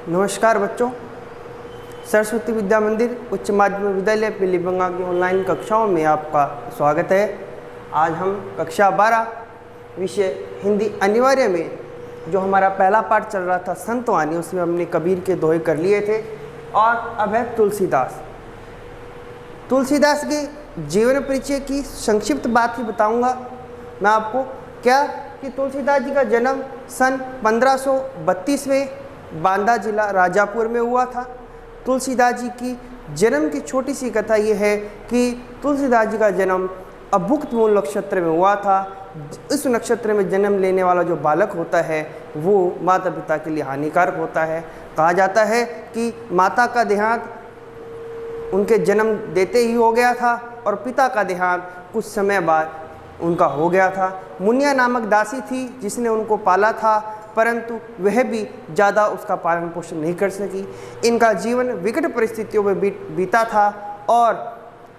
नमस्कार बच्चों, सरस्वती विद्या मंदिर उच्च माध्यमिक विद्यालय पीलीबंगा की ऑनलाइन कक्षाओं में आपका स्वागत है। आज हम कक्षा 12 विषय हिंदी अनिवार्य में जो हमारा पहला पाठ चल रहा था संत वाणी, उसमें हमने कबीर के दोहे कर लिए थे और अब है तुलसीदास। तुलसीदास के जीवन परिचय की संक्षिप्त बात ही बताऊंगा मैं आपको। क्या कि तुलसीदास जी का जन्म सन 1532 में बांदा जिला राजापुर में हुआ था। तुलसीदास जी की जन्म की छोटी सी कथा ये है कि तुलसीदास जी का जन्म अभुक्त मूल नक्षत्र में हुआ था। इस नक्षत्र में जन्म लेने वाला जो बालक होता है वो माता पिता के लिए हानिकारक होता है। कहा जाता है कि माता का देहांत उनके जन्म देते ही हो गया था और पिता का देहांत कुछ समय बाद उनका हो गया था। मुनिया नामक दासी थी जिसने उनको पाला था, परंतु वह भी ज़्यादा उसका पालन पोषण नहीं कर सकी। इनका जीवन विकट परिस्थितियों में बीता था और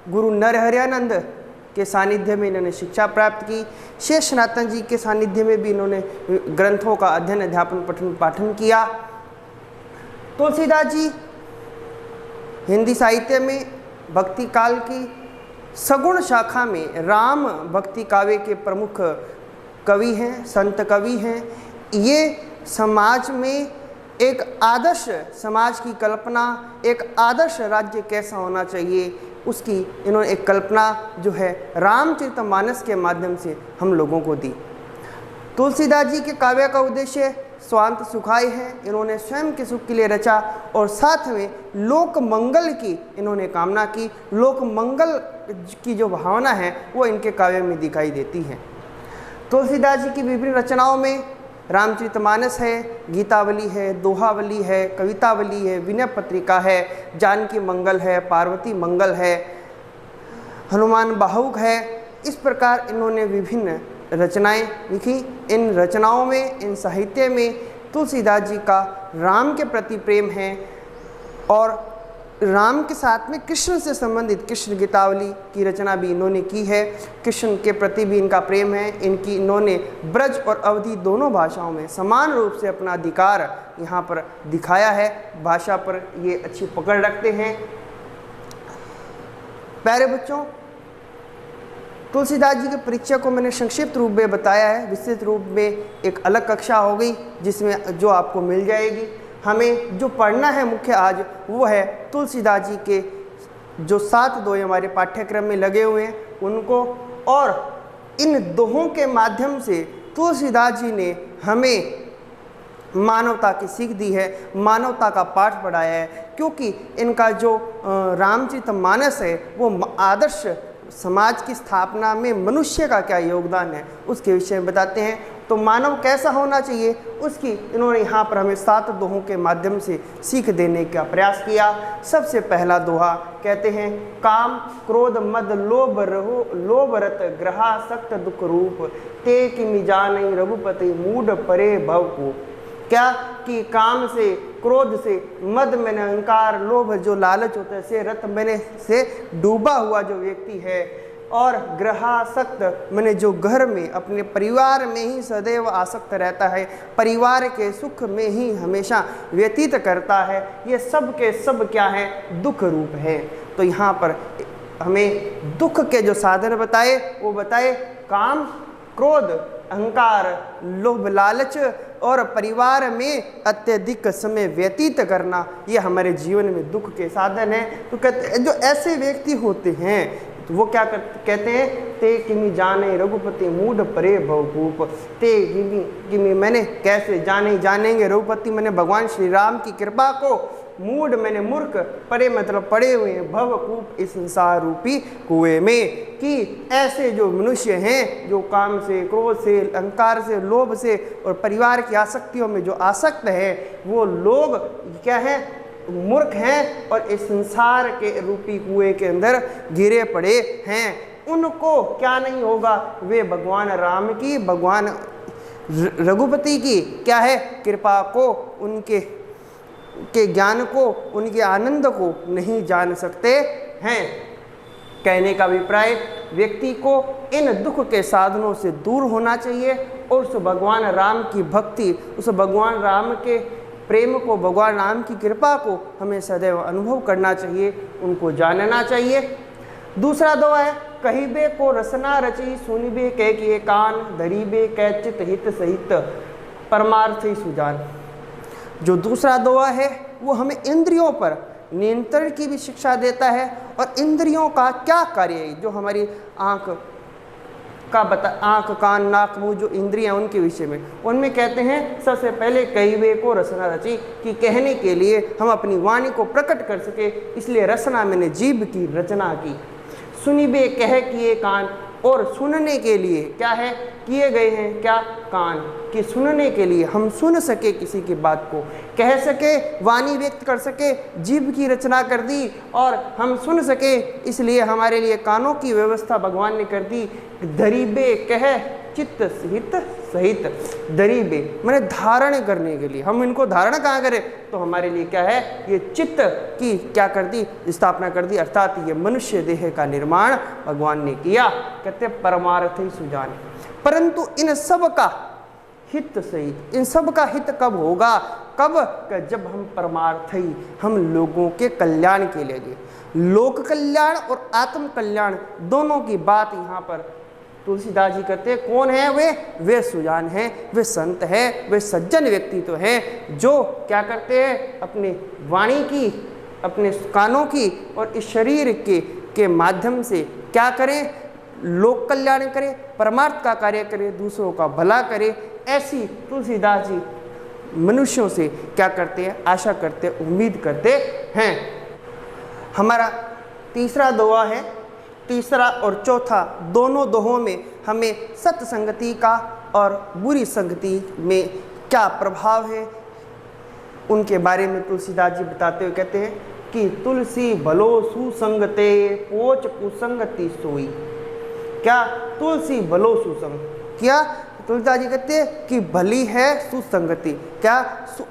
गुरु नरहरियानंद के सानिध्य में इन्होंने शिक्षा प्राप्त की। शेष सनातन जी के सानिध्य में भी इन्होंने ग्रंथों का अध्ययन अध्यापन पठन पाठन किया। तुलसीदास जी हिंदी साहित्य में भक्ति काल की सगुण शाखा में राम भक्ति काव्य के प्रमुख कवि हैं, संत कवि हैं। ये समाज में एक आदर्श समाज की कल्पना, एक आदर्श राज्य कैसा होना चाहिए उसकी इन्होंने एक कल्पना जो है रामचरितमानस के माध्यम से हम लोगों को दी। तुलसीदास जी के काव्य का उद्देश्य स्वांत सुखाय है। इन्होंने स्वयं के सुख के लिए रचा और साथ में लोक मंगल की इन्होंने कामना की। लोक मंगल की जो भावना है वो इनके काव्य में दिखाई देती है। तुलसीदास जी की विभिन्न रचनाओं में रामचरितमानस है, गीतावली है, दोहावली है, कवितावली है, विनय पत्रिका है, जानकी मंगल है, पार्वती मंगल है, हनुमान बाहुक है। इस प्रकार इन्होंने विभिन्न रचनाएं लिखी। इन रचनाओं में, इन साहित्य में तुलसीदास जी का राम के प्रति प्रेम है और राम के साथ में कृष्ण से संबंधित कृष्ण गीतावली की रचना भी इन्होंने की है। कृष्ण के प्रति भी इनका प्रेम है। इन्होंने ब्रज और अवधी दोनों भाषाओं में समान रूप से अपना अधिकार यहाँ पर दिखाया है। भाषा पर ये अच्छी पकड़ रखते हैं। प्यारे बच्चों, तुलसीदास जी के परिचय को मैंने संक्षिप्त रूप में बताया है। विस्तृत रूप में एक अलग कक्षा हो गई जिसमें जो आपको मिल जाएगी। हमें जो पढ़ना है मुख्य आज वो है तुलसीदास जी के जो 7 दोहे हमारे पाठ्यक्रम में लगे हुए हैं उनको, और इन दोहों के माध्यम से तुलसीदास जी ने हमें मानवता की सीख दी है, मानवता का पाठ पढ़ाया है। क्योंकि इनका जो रामचरितमानस है वो आदर्श समाज की स्थापना में मनुष्य का क्या योगदान है उसके विषय में बताते हैं। तो मानव कैसा होना चाहिए उसकी इन्होंने यहाँ पर हमें 7 दोहों के माध्यम से सीख देने का प्रयास किया। सबसे पहला दोहा कहते हैं, काम क्रोध मद लोभ रहो लोभ रत ग्रहा सक्त दुख रूप ते किमि जानई रघुपति मूढ़ परे भव को। क्या कि काम से, क्रोध से, मद में अहंकार, लोभ जो लालच होता है से, रत मैंने से डूबा हुआ जो व्यक्ति है, और ग्रहासक्त मैंने जो घर में अपने परिवार में ही सदैव आसक्त रहता है, परिवार के सुख में ही हमेशा व्यतीत करता है, ये सब के सब क्या है, दुख रूप है। तो यहाँ पर हमें दुख के जो साधन बताए वो बताए काम, क्रोध, अहंकार, लोभ, लालच और परिवार में अत्यधिक समय व्यतीत करना, ये हमारे जीवन में दुख के साधन है। तो कहते जो ऐसे व्यक्ति होते हैं तो वो क्या कहते हैं, ते किमि जाने रघुपति मूढ़ परे भवकूप। ते किमि मैंने कैसे जानेंगे रघुपति मैंने भगवान श्री राम की कृपा को, मूढ़ मैंने मूर्ख, परे मतलब पड़े हुए हैं, भवकूप इस संसार रूपी कुएं में। कि ऐसे जो मनुष्य हैं जो काम से, क्रोध से, अहंकार से, लोभ से और परिवार की आसक्तियों में जो आसक्त है वो लोग क्या है, मूर्ख हैं और इस संसार के रूपी कुएं के अंदर गिरे पड़े हैं। उनको क्या नहीं होगा, वे भगवान राम की, भगवान रघुपति की क्या है, कृपा को, उनके ज्ञान को, उनके आनंद को नहीं जान सकते हैं। कहने का अभिप्राय, व्यक्ति को इन दुख के साधनों से दूर होना चाहिए और उस भगवान राम की भक्ति, उस भगवान राम के प्रेम को, भगवान राम की कृपा को हमें सदैव अनुभव करना चाहिए, उनको जानना चाहिए। दूसरा दोहा है, कहिबे को रसना रची, सुनिबे कह किए कान, धरीबे कह चित हित सहित, परमार्थ ही सुजान। जो दूसरा दोहा है वो हमें इंद्रियों पर नियंत्रण की भी शिक्षा देता है और इंद्रियों का क्या कार्य है, जो हमारी आँख कान नाक मुंह जो इंद्रियां उनके विषय में, उनमें कहते हैं सबसे पहले कहिबे को रसना रची, कि कहने के लिए हम अपनी वाणी को प्रकट कर सके, इसलिए रसना मैंने जीभ की रचना की। सुनिबे कह किए कान, और सुनने के लिए क्या है, किए गए हैं क्या, कान, कि सुनने के लिए हम सुन सके किसी की बात को, कह सके, वाणी व्यक्त कर सके, जीभ की रचना कर दी और हम सुन सके, इसलिए हमारे लिए कानों की व्यवस्था भगवान ने कर दी। धरीबे कह चित्त हित सहित, धरीबे मैंने धारण करने के लिए, हम इनको धारण कहाँ करें, तो हमारे लिए क्या है, ये चित्त की क्या कर दी, स्थापना कर दी, अर्थात ये मनुष्य देह का निर्माण भगवान ने किया। कहते परमार्थ ही सुजान। परंतु इन सब का हित सहित, इन सब का हित कब होगा, कब, जब हम परमार्थी, हम लोगों के कल्याण के लिए, लोक कल्याण और आत्म कल्याण दोनों की बात यहाँ पर तुलसीदास जी कहते हैं। कौन है वे सुजान हैं, वे संत हैं, वे सज्जन व्यक्ति तो हैं जो क्या करते हैं, अपने वाणी की, अपने कानों की और इस शरीर के माध्यम से क्या करें, लोक कल्याण करें, परमार्थ का कार्य करें, दूसरों का भला करें। ऐसी तुलसीदास जी मनुष्यों से क्या करते हैं, आशा करते, उम्मीद करते हैं। हमारा तीसरा दोहा है, तीसरा और चौथा दोनों दोहों में हमें सत्संगति का और बुरी संगति में क्या प्रभाव है उनके बारे में तुलसीदास जी बताते हुए कहते हैं कि तुलसी भलो सुसंगते, पोच कुसंगति सोई। क्या, तुलसी भलो सुसंग, क्या तुलसीदास जी कहते हैं कि भली है सुसंगति, क्या,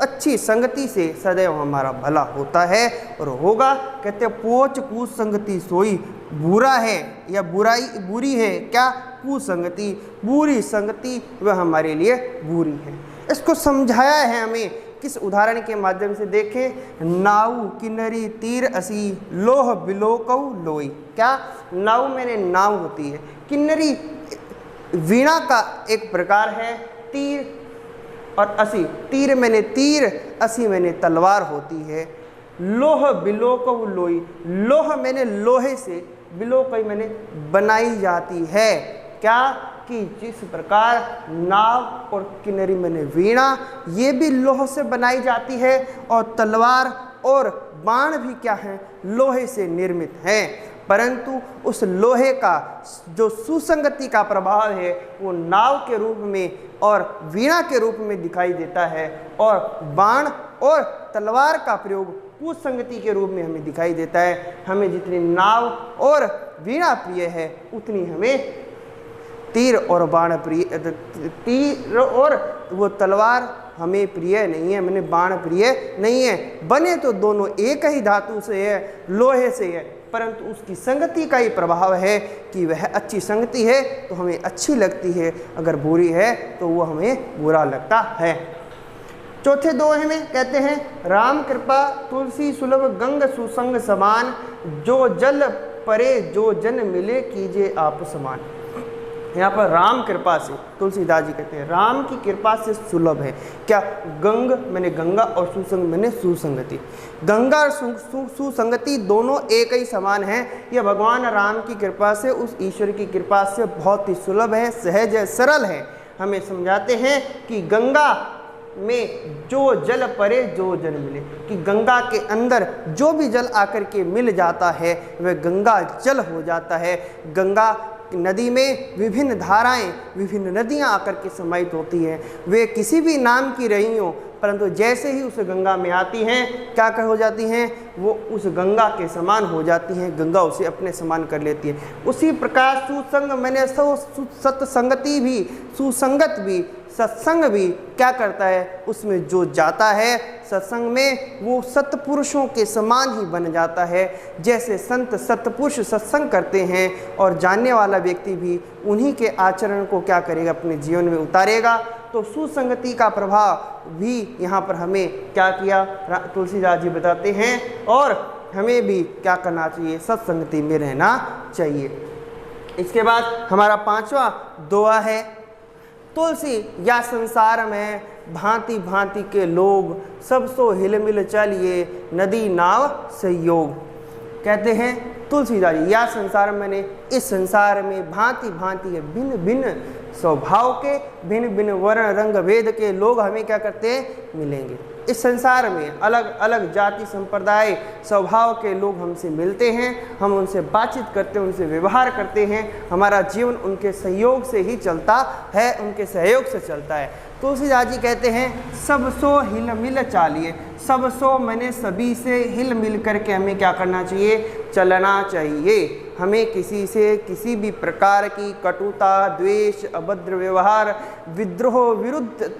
अच्छी संगति से सदैव हमारा भला होता है और होगा। कहते हैं पोच कुसंगति सोई, बुरा है या बुराई बुरी है, क्या, कुसंगति, बुरी संगति वह हमारे लिए बुरी है। इसको समझाया है हमें किस उदाहरण के माध्यम से, देखें। नाव किन्नरी तीर असी, लोह बिलोकऊ लोई। क्या, नाव मैंने नाव होती है, किन्नरी वीणा का एक प्रकार है, तीर और असी, तीर मैंने तीर, असी मैंने तलवार होती है। लोह बिलोकऊ लोई, लोह मैंने लोहे से, बिलोकई मैंने बनाई जाती है। क्या, कि जिस प्रकार नाव और किन्नरी मैंने वीणा, ये भी लोह से बनाई जाती है और तलवार और बाण भी क्या है, लोहे से निर्मित है। परंतु उस लोहे का जो सुसंगति का प्रभाव है वो नाव के रूप में और वीणा के रूप में दिखाई देता है, और बाण और तलवार का प्रयोग कुसंगति के रूप में हमें दिखाई देता है। हमें जितनी नाव और वीणा प्रिय है उतनी हमें तीर और बाण प्रिय, तीर और वो तलवार हमें प्रिय नहीं है, मैंने बाण प्रिय नहीं है। बने तो दोनों एक ही धातु से है, लोहे से है, परंतु उसकी संगति का ही प्रभाव है कि वह अच्छी संगति है तो हमें अच्छी लगती है, अगर बुरी है तो वो हमें बुरा लगता है। चौथे दोहे में कहते हैं, राम कृपा तुलसी सुलभ गंग सुसंग समान, जो जल परे जो जन मिले कीजिए आप समान। यहाँ पर राम कृपा से, तुलसीदास जी कहते हैं राम की कृपा से सुलभ है। क्या, गंग मैंने गंगा और सुसंग मैंने सुसंगति, गंगा और सुसंगति दोनों एक ही समान है। यह भगवान राम की कृपा से, उस ईश्वर की कृपा से बहुत ही सुलभ है, सहज है, सरल है। हमें समझाते हैं कि गंगा में जो जल परे जो जल मिले, कि गंगा के अंदर जो भी जल आकर के मिल जाता है वह गंगा जल हो जाता है। गंगा नदी में विभिन्न धाराएं, विभिन्न नदियां आकर के समाहित होती हैं, वे किसी भी नाम की रही हों, परंतु जैसे ही उस गंगा में आती हैं क्या कर हो जाती हैं, वो उस गंगा के समान हो जाती हैं, गंगा उसे अपने समान कर लेती है। उसी प्रकार सुसंग मैंने सत्संगति भी, सुसंगत भी, सत्संग भी क्या करता है, उसमें जो जाता है सत्संग में वो सत्पुरुषों के समान ही बन जाता है। जैसे संत सत्पुरुष सत्संग करते हैं और जानने वाला व्यक्ति भी उन्हीं के आचरण को क्या करेगा, अपने जीवन में उतारेगा। तो सुसंगति का प्रभाव भी यहाँ पर हमें क्या किया तुलसीदास जी बताते हैं, और हमें भी क्या करना चाहिए, सत्संगति में रहना चाहिए। इसके बाद हमारा 5वां दोहा है, तुलसी या संसार में भांति भांति के लोग, सब सो हिलमिल चलिए नदी नाव संयोग। कहते हैं तुलसीदास जी, या संसार मैंने इस संसार में भांति भांति के भिन्न भिन्न स्वभाव के, भिन्न भिन्न वर्ण रंग भेद के लोग हमें क्या करते हैं, मिलेंगे। इस संसार में अलग अलग जाति संप्रदाय स्वभाव के लोग हमसे मिलते हैं, हम उनसे बातचीत करते हैं, उनसे व्यवहार करते हैं, हमारा जीवन उनके सहयोग से ही चलता है, उनके सहयोग से चलता है। तुलसीदास जी कहते हैं सब सो हिल मिल चालिए, सब सो मैंने सभी से हिल मिल करके हमें क्या करना चाहिए, चलना चाहिए। हमें किसी से किसी भी प्रकार की कटुता, द्वेष, अभद्र व्यवहार, विद्रोह, विरुद्ध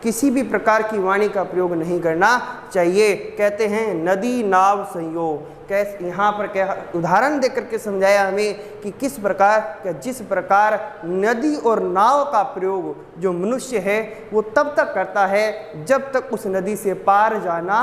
किसी भी प्रकार की वाणी का प्रयोग नहीं करना चाहिए। कहते हैं नदी नाव संयोग, कैसे यहाँ पर क्या उदाहरण दे करके समझाया हमें कि किस प्रकार, जिस प्रकार नदी और नाव का प्रयोग जो मनुष्य है वो तब तक करता है जब तक उस नदी से पार जाना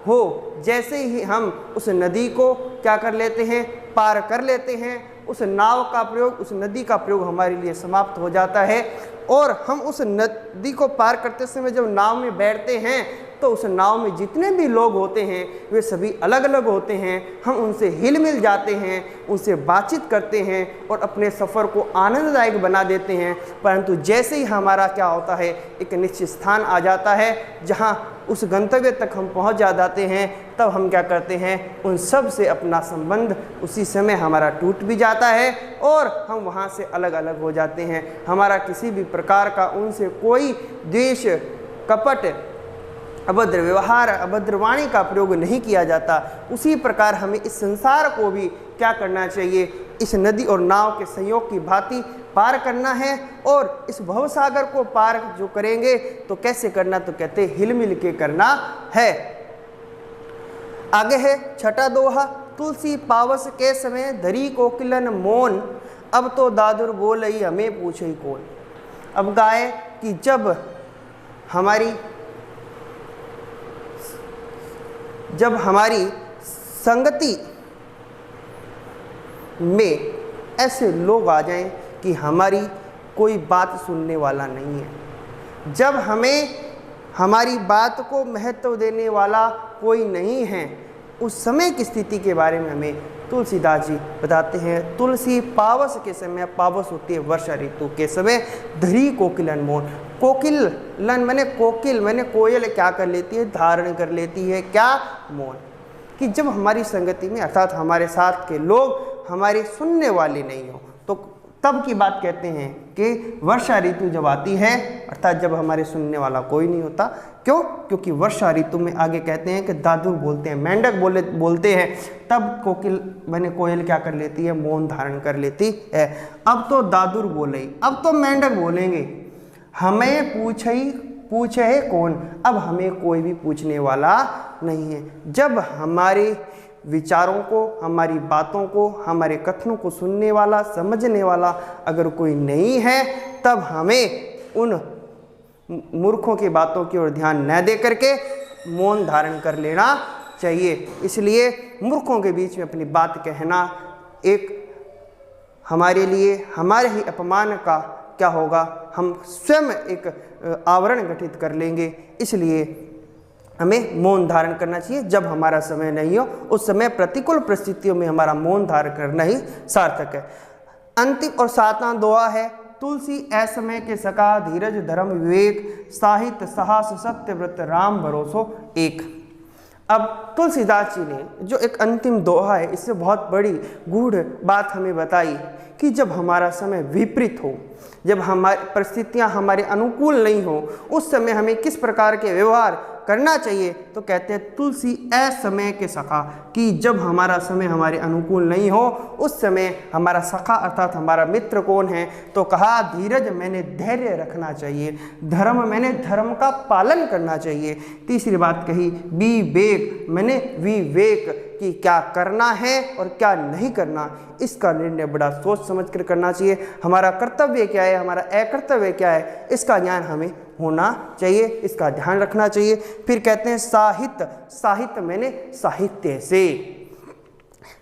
हो। जैसे ही हम उस नदी को क्या कर लेते हैं, पार कर लेते हैं, उस नाव का प्रयोग, उस नदी का प्रयोग हमारे लिए समाप्त हो जाता है। और हम उस नदी को पार करते समय जब नाव में बैठते हैं तो उस नाव में जितने भी लोग होते हैं वे सभी अलग अलग होते हैं। हम उनसे हिल मिल जाते हैं, उनसे बातचीत करते हैं और अपने सफ़र को आनंददायक बना देते हैं। परंतु जैसे ही हमारा क्या होता है, एक निश्चित स्थान आ जाता है जहाँ उस गंतव्य तक हम पहुँच जाते हैं, तब हम क्या करते हैं, उन सब से अपना संबंध उसी समय हमारा टूट भी जाता है और हम वहाँ से अलग अलग हो जाते हैं। हमारा किसी भी प्रकार का उनसे कोई द्वेष, कपट, अभद्र व्यवहार, अभद्र वाणी का प्रयोग नहीं किया जाता। उसी प्रकार हमें इस संसार को भी क्या करना चाहिए, इस नदी और नाव के संयोग की भांति पार करना है। और इस भवसागर को पार जो करेंगे तो कैसे करना, तो कहते हिल मिल के करना है। आगे है 6ठा दोहा, तुलसी पावस के समय धरी कोकिलन मौन, अब तो दादुर बोलई हमें पूछे कौन। अब गाय कि जब हमारी संगति में ऐसे लोग आ जाएं कि हमारी कोई बात सुनने वाला नहीं है, जब हमें हमारी बात को महत्व देने वाला कोई नहीं है, उस समय की स्थिति के बारे में हमें तुलसीदास जी बताते हैं। तुलसी पावस के समय, पावस होती है वर्षा ऋतु के समय, धरी कोकिलन मौन। कोकिलन मैंने कोकिल, मैंने कोयल क्या कर लेती है, धारण कर लेती है क्या, मौन। कि जब हमारी संगति में अर्थात हमारे साथ के लोग हमारे सुनने वाले नहीं हो, तो तब की बात कहते हैं कि वर्षा ऋतु जब आती है, अर्थात जब हमारे सुनने वाला कोई नहीं होता। क्यों? क्योंकि वर्षा ऋतु में आगे कहते हैं कि दादुर बोलते हैं, मेंढक बोलते हैं, तब कोयल क्या कर लेती है, मौन धारण कर लेती है। अब तो दादुर बोले, अब तो मेंढक बोलेंगे, हमें पूछे है कौन, अब हमें कोई भी पूछने वाला नहीं है। जब हमारे विचारों को, हमारी बातों को, हमारे कथनों को सुनने वाला, समझने वाला अगर कोई नहीं है, तब हमें उन मूर्खों की बातों की ओर ध्यान न दे करके मौन धारण कर लेना चाहिए। इसलिए मूर्खों के बीच में अपनी बात कहना एक हमारे लिए, हमारे ही अपमान का क्या होगा, हम स्वयं एक आवरण गठित कर लेंगे। इसलिए हमें मौन धारण करना चाहिए। जब हमारा समय नहीं हो, उस समय प्रतिकूल परिस्थितियों में हमारा मौन धारण करना ही सार्थक है। अंतिम और 7वां दोहा है, तुलसी असमय के सका, धीरज धर्म विवेक, साहित्य साहस सत्य व्रत राम भरोसो एक। अब तुलसीदास जी ने जो एक अंतिम दोहा है, इससे बहुत बड़ी गूढ़ बात हमें बताई कि जब हमारा समय विपरीत हो, जब हमारी परिस्थितियां हमारे अनुकूल नहीं हो, उस समय हमें किस प्रकार के व्यवहार करना चाहिए। तो कहते हैं तुलसी असमय के सखा, कि जब हमारा समय हमारे अनुकूल नहीं हो, उस समय हमारा सखा अर्थात हमारा मित्र कौन है, तो कहा धीरज मैंने धैर्य रखना चाहिए, धर्म मैंने धर्म का पालन करना चाहिए। तीसरी बात कही विवेक, मैंने विवेक कि क्या करना है और क्या नहीं करना, इसका निर्णय बड़ा सोच समझ कर करना चाहिए। हमारा कर्तव्य क्या है, हमारा अकर्तव्य क्या है, इसका ज्ञान हमें होना चाहिए, इसका ध्यान रखना चाहिए। फिर कहते हैं साहित्य, साहित्य मैंने साहित्य से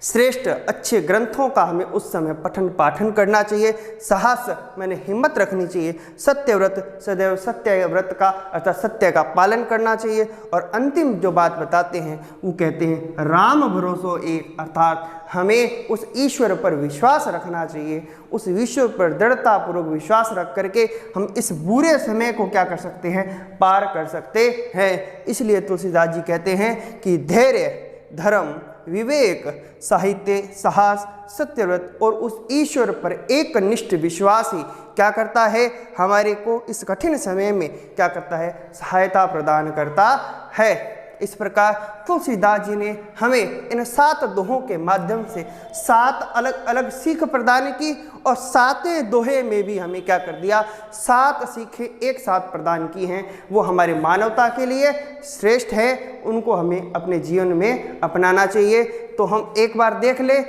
श्रेष्ठ अच्छे ग्रंथों का हमें उस समय पठन पाठन करना चाहिए। साहस मैंने हिम्मत रखनी चाहिए। सत्यव्रत सदैव सत्यव्रत का अर्थात सत्य का पालन करना चाहिए। और अंतिम जो बात बताते हैं वो कहते हैं राम भरोसो एक, अर्थात हमें उस ईश्वर पर विश्वास रखना चाहिए। उस ईश्वर पर दृढ़तापूर्वक विश्वास रख करके हम इस बुरे समय को क्या कर सकते हैं, पार कर सकते हैं। इसलिए तुलसीदास जी कहते हैं कि धैर्य, धर्म, विवेक, साहित्य, साहस, सत्यव्रत और उस ईश्वर पर एक निष्ठ विश्वास ही क्या करता है, हमारे को इस कठिन समय में क्या करता है, सहायता प्रदान करता है। इस प्रकार तुलसीदास जी ने हमें इन 7 दोहों के माध्यम से 7 अलग अलग सीख प्रदान की और 7वें दोहे में भी हमें क्या कर दिया, 7 सीखें एक साथ प्रदान की हैं। वो हमारे मानवता के लिए श्रेष्ठ है, उनको हमें अपने जीवन में अपनाना चाहिए। तो हम एक बार देख ले,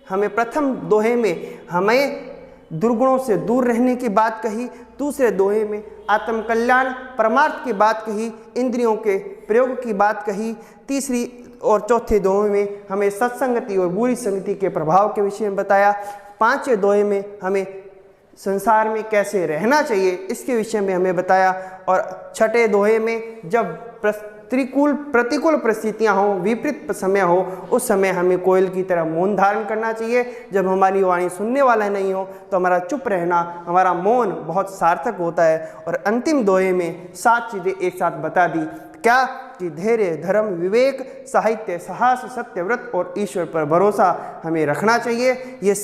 हमें प्रथम दोहे में हमें दुर्गुणों से दूर रहने की बात कही, दूसरे दोहे में आत्म कल्याण परमार्थ की बात कही, इंद्रियों के प्रयोग की बात कही, तीसरी और चौथे दोहे में हमें सत्संगति और बुरी संगति के प्रभाव के विषय में बताया, 5वें दोहे में हमें संसार में कैसे रहना चाहिए इसके विषय में हमें बताया, और 6ठे दोहे में जब प्रतिकूल परिस्थितियां हो, विपरीत समय हो, उस समय हमें कोयल की तरह मौन धारण करना चाहिए। जब हमारी वाणी सुनने वाला नहीं हो तो हमारा चुप रहना, हमारा मौन बहुत सार्थक होता है। और अंतिम दोहे में 7 चीज़ें एक साथ बता दी, क्या कि धैर्य, धर्म, विवेक, साहित्य, साहस, सत्यव्रत और ईश्वर पर भरोसा हमें रखना चाहिए। ये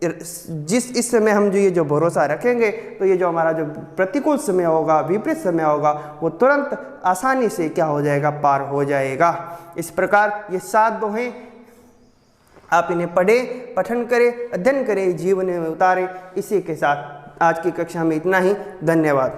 इस समय हम ये जो भरोसा रखेंगे तो ये जो हमारा जो प्रतिकूल समय होगा, विपरीत समय होगा, वो तुरंत आसानी से क्या हो जाएगा, पार हो जाएगा। इस प्रकार ये 7 दोहे आप इन्हें पढ़े, पठन करें, अध्ययन करें, जीवन में उतारें। इसी के साथ आज की कक्षा में इतना ही। धन्यवाद।